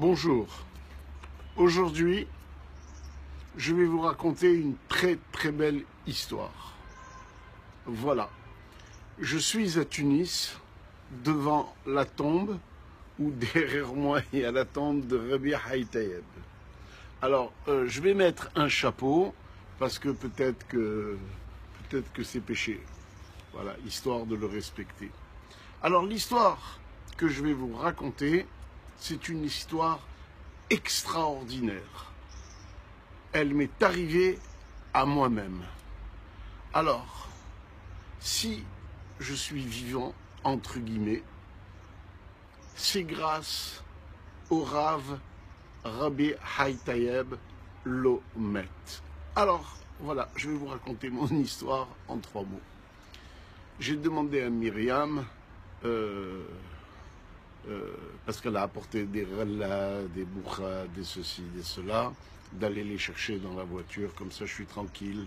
Bonjour, aujourd'hui je vais vous raconter une très belle histoire. Voilà, je suis à Tunis devant la tombe, ou derrière moi il y a la tombe de Rabih Haytayeb. Alors je vais mettre un chapeau parce que peut-être que c'est péché, voilà, histoire de le respecter. Alors l'histoire que je vais vous raconter, c'est une histoire extraordinaire. Elle m'est arrivée à moi-même. Alors, si je suis vivant, entre guillemets, c'est grâce au Rav Rabih Haytayeb Lomet. Alors, voilà, je vais vous raconter mon histoire en 3 mots. J'ai demandé à Myriam, parce qu'elle a apporté des relais, des bouchas, des ceci, des cela, d'aller les chercher dans la voiture, comme ça je suis tranquille,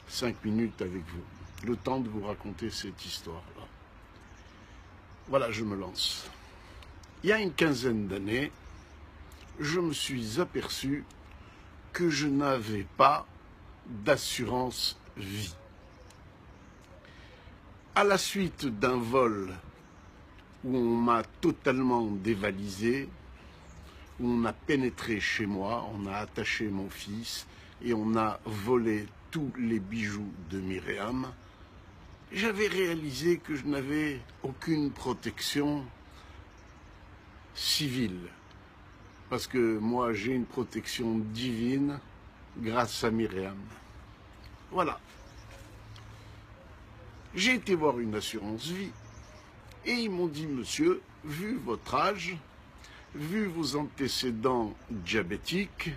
5 minutes avec vous, le temps de vous raconter cette histoire-là. Voilà, je me lance. Il y a une quinzaine d'années, je me suis aperçu que je n'avais pas d'assurance vie. À la suite d'un vol où on m'a totalement dévalisé, où on a pénétré chez moi, on a attaché mon fils et on a volé tous les bijoux de Myriam, j'avais réalisé que je n'avais aucune protection civile. Parce que moi, j'ai une protection divine grâce à Myriam. Voilà. J'ai été voir une assurance vie. Et ils m'ont dit, monsieur, vu votre âge, vu vos antécédents diabétiques,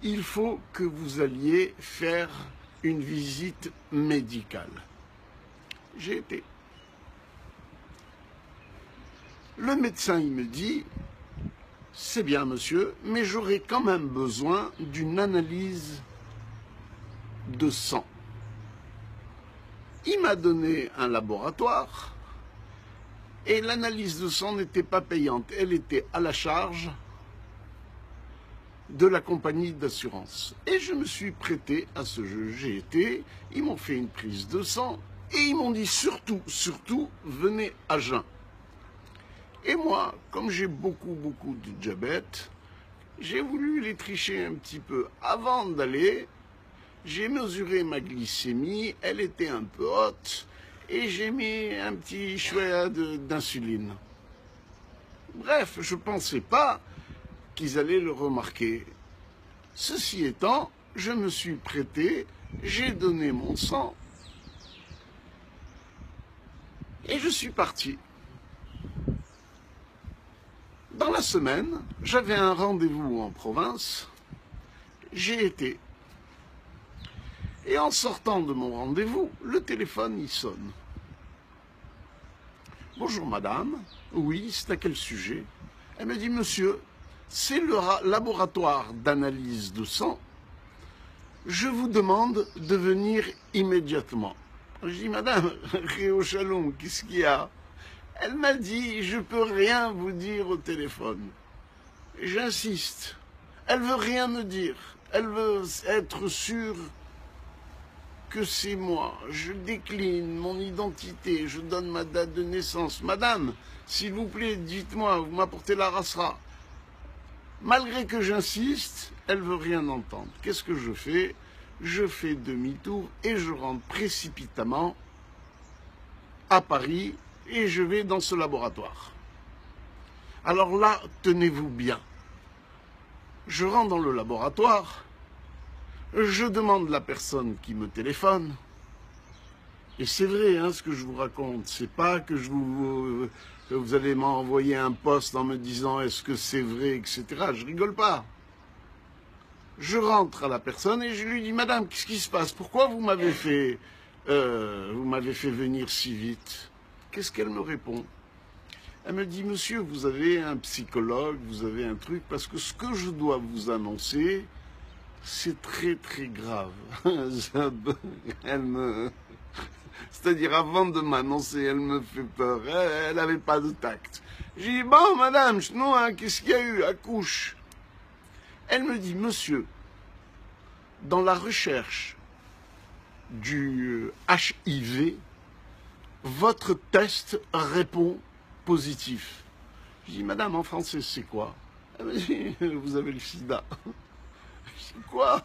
il faut que vous alliez faire une visite médicale. J'ai été. Le médecin, il me dit, c'est bien monsieur, mais j'aurai quand même besoin d'une analyse de sang. Il m'a donné un laboratoire. Et l'analyse de sang n'était pas payante, elle était à la charge de la compagnie d'assurance. Et je me suis prêté à ce jeu. J'ai été, ils m'ont fait une prise de sang et ils m'ont dit surtout, venez à jeun. Et moi, comme j'ai beaucoup de diabète, j'ai voulu les tricher un petit peu. Avant d'aller, j'ai mesuré ma glycémie, elle était un peu haute. Et j'ai mis un petit chouet d'insuline. Bref, je ne pensais pas qu'ils allaient le remarquer. Ceci étant, je me suis prêté, j'ai donné mon sang et je suis parti. Dans la semaine, j'avais un rendez-vous en province, j'ai été. Et en sortant de mon rendez-vous, le téléphone il sonne. Bonjour madame, oui, c'est à quel sujet? Elle me dit, monsieur, c'est le laboratoire d'analyse de sang, je vous demande de venir immédiatement. Je dis, madame, Réo Shalom, qu'est-ce qu'il y a? Elle m'a dit, je peux rien vous dire au téléphone. J'insiste, elle veut rien me dire, elle veut être sûre que c'est moi, je décline mon identité, je donne ma date de naissance. Madame, s'il vous plaît, dites-moi, vous m'apportez la rasra. Malgré que j'insiste, elle ne veut rien entendre. Qu'est-ce que je fais? Je fais demi-tour et je rentre précipitamment à Paris et je vais dans ce laboratoire. Alors là, tenez-vous bien. Je rentre dans le laboratoire. Je demande la personne qui me téléphone, et c'est vrai hein, ce que je vous raconte, c'est pas que vous allez m'envoyer un post en me disant est-ce que c'est vrai, etc. Je rigole pas. Je rentre à la personne et je lui dis madame, qu'est-ce qui se passe? Pourquoi vous m'avez fait venir si vite? Qu'est-ce qu'elle me répond? Elle me dit monsieur, vous avez un psychologue, vous avez un truc, parce que ce que je dois vous annoncer, c'est très grave. C'est-à-dire, avant de m'annoncer, elle me fait peur. Elle n'avait pas de tact. J'ai dit, bon, madame, non, hein, qu'est-ce qu'il y a eu? Accouche. Elle me dit, monsieur, dans la recherche du HIV, votre test répond positif. Je dis, madame, en français, c'est quoi? Elle me dit, vous avez le sida. Je dis, quoi?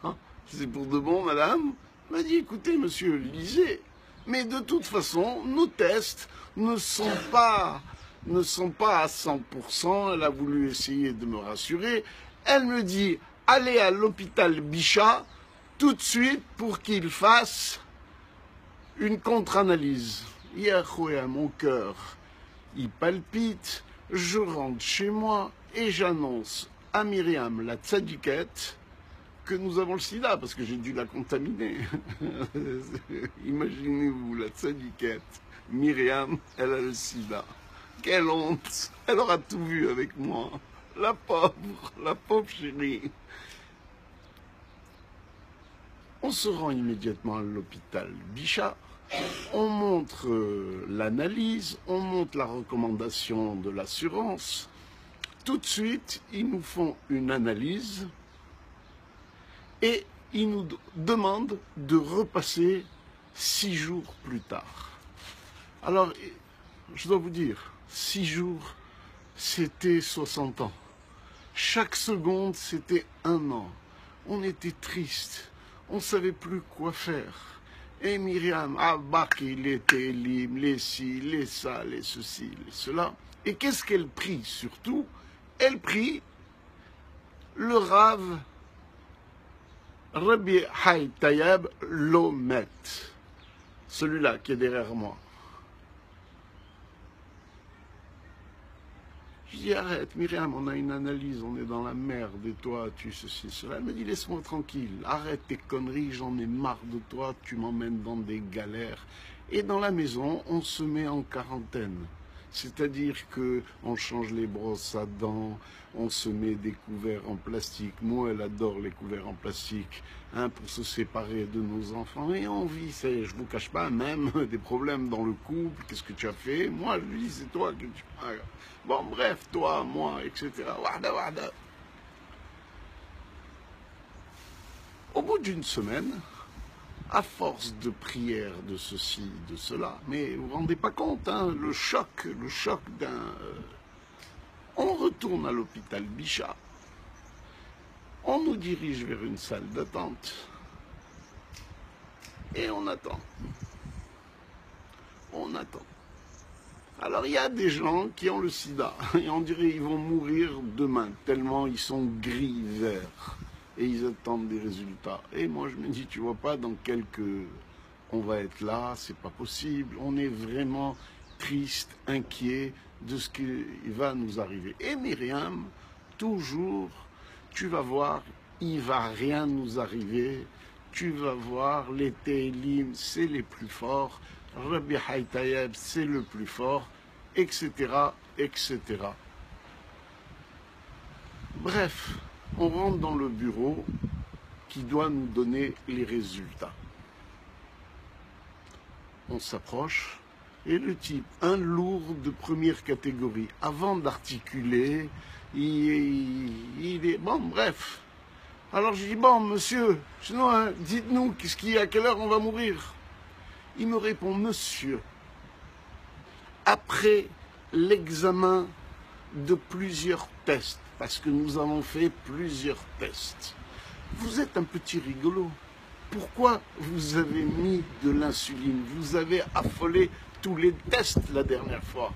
C'est pour de bon, madame? Elle m'a dit, écoutez, monsieur, lisez. Mais de toute façon, nos tests ne sont pas à 100%. Elle a voulu essayer de me rassurer. Elle me dit, allez à l'hôpital Bichat tout de suite pour qu'il fasse une contre-analyse. Hier, mon cœur, il palpite. Je rentre chez moi et j'annonce à Myriam, la tzadikette, que nous avons le sida, parce que j'ai dû la contaminer. Imaginez-vous, la tzadikette, Myriam, elle a le sida. Quelle honte! Elle aura tout vu avec moi. La pauvre chérie. On se rend immédiatement à l'hôpital Bichat. On montre l'analyse, on montre la recommandation de l'assurance. Tout de suite, ils nous font une analyse et ils nous demandent de repasser 6 jours plus tard. Alors, je dois vous dire, 6 jours, c'était 60 ans. Chaque seconde, c'était 1 an. On était triste, on ne savait plus quoi faire. Et Myriam, les télim, les ci, les ça, les ceci, les cela. Et qu'est-ce qu'elle prie surtout? Elle prie le Rav Rabbi Hai Tayeb Lomet, celui-là qui est derrière moi. Je dis, arrête, Myriam, on a une analyse, on est dans la merde, et toi, tu ceci, cela. Elle me dit, laisse-moi tranquille, arrête tes conneries, j'en ai marre de toi, tu m'emmènes dans des galères. Et dans la maison, on se met en quarantaine. C'est-à-dire qu'on change les brosses à dents, on se met des couverts en plastique. Moi, elle adore les couverts en plastique, hein, pour se séparer de nos enfants. Et on vit, je ne vous cache pas, même des problèmes dans le couple. Qu'est-ce que tu as fait? Moi, je lui dis, c'est toi que tu... Bon, bref, toi, moi, etc. Wada, wada. Au bout d'une semaine, à force de prières, de ceci, de cela, mais vous vous rendez pas compte, hein, le choc d'un... On retourne à l'hôpital Bichat, on nous dirige vers une salle d'attente, et on attend. On attend. Alors il y a des gens qui ont le sida, et on dirait qu'ils vont mourir demain, tellement ils sont gris, verts. Et ils attendent des résultats. Et moi, je me dis, tu vois pas, dans on va être là, c'est pas possible. On est vraiment triste, inquiet de ce qui va nous arriver. Et Myriam, toujours, tu vas voir, il va rien nous arriver. Tu vas voir, les Télim, c'est les plus forts. Rabbi Hai Tayeb, c'est le plus fort, etc., etc. Bref. On rentre dans le bureau qui doit nous donner les résultats. On s'approche et le type, un lourd de première catégorie, avant d'articuler, il est... Bon, bref. Alors je dis, bon, monsieur, sinon, hein, dites-nous, qu'est-ce qu'il y a, à quelle heure on va mourir? Il me répond, monsieur, après l'examen de plusieurs tests, parce que nous avons fait plusieurs tests. Vous êtes un petit rigolo. Pourquoi vous avez mis de l'insuline? Vous avez affolé tous les tests la dernière fois.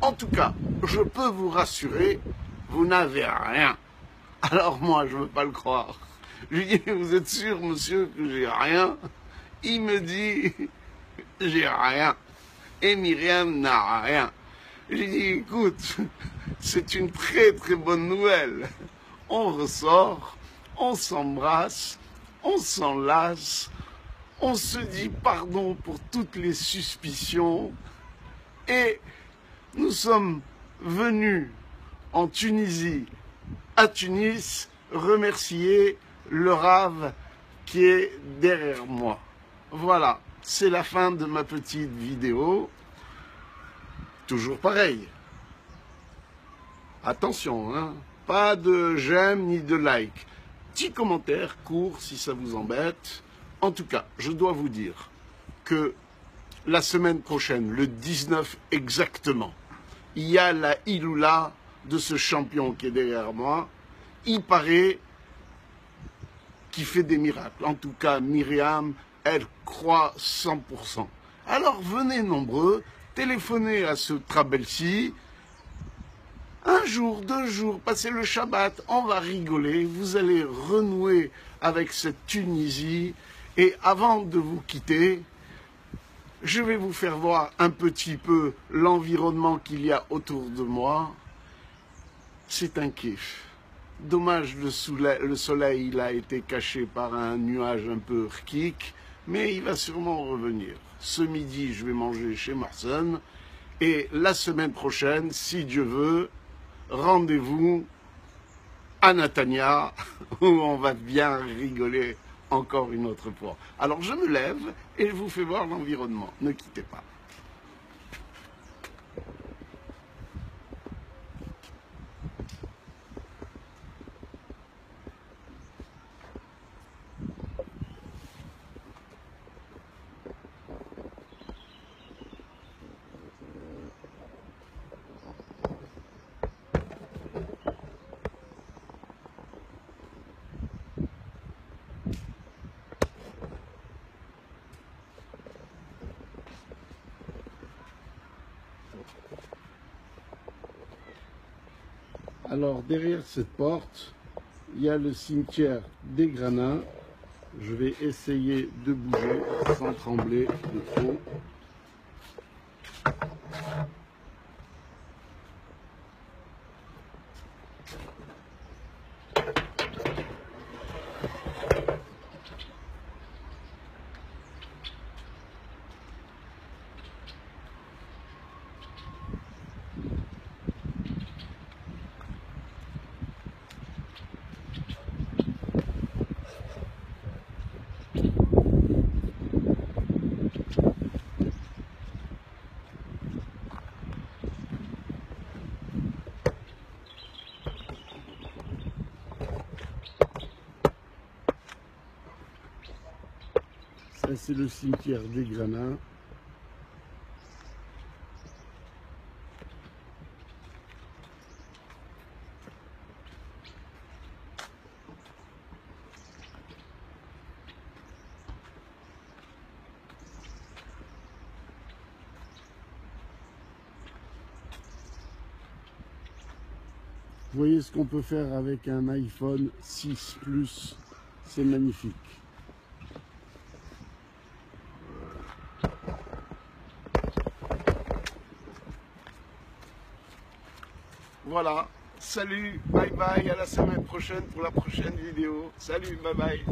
En tout cas, je peux vous rassurer, vous n'avez rien. Alors moi, je ne veux pas le croire. Je lui dis, vous êtes sûr, monsieur, que j'ai rien? Il me dit, j'ai rien. Et Myriam n'a rien. J'ai dit, écoute, c'est une très très bonne nouvelle. On ressort, on s'embrasse, on s'enlace, on se dit pardon pour toutes les suspicions et nous sommes venus en Tunisie, à Tunis, remercier le Rav qui est derrière moi. Voilà. c'est la fin de ma petite vidéo. Toujours pareil. Attention, hein, pas de j'aime ni de like. Petit commentaire court si ça vous embête. En tout cas, je dois vous dire que la semaine prochaine, le 19 exactement, il y a la Iloula de ce champion qui est derrière moi. Il paraît qu'il fait des miracles. En tout cas, Myriam, elle croit 100%. Alors venez nombreux, téléphonez à ce Trabelsi. Un jour, 2 jours, passez le Shabbat, on va rigoler, vous allez renouer avec cette Tunisie. Et avant de vous quitter, je vais vous faire voir un petit peu l'environnement qu'il y a autour de moi. C'est un kiff. Dommage, le soleil il a été caché par un nuage un peu rkik, mais il va sûrement revenir. Ce midi, je vais manger chez Marson. Et la semaine prochaine, si Dieu veut, rendez-vous à Natania, où on va bien rigoler encore une autre fois. Alors je me lève et je vous fais voir l'environnement. Ne quittez pas. Alors derrière cette porte, il y a le cimetière des Granats. Je vais essayer de bouger sans trembler de trop. Ça, c'est le cimetière des Granats. Vous voyez ce qu'on peut faire avec un iPhone 6 Plus, c'est magnifique. Voilà, salut, bye bye, à la semaine prochaine pour la prochaine vidéo. Salut, bye bye.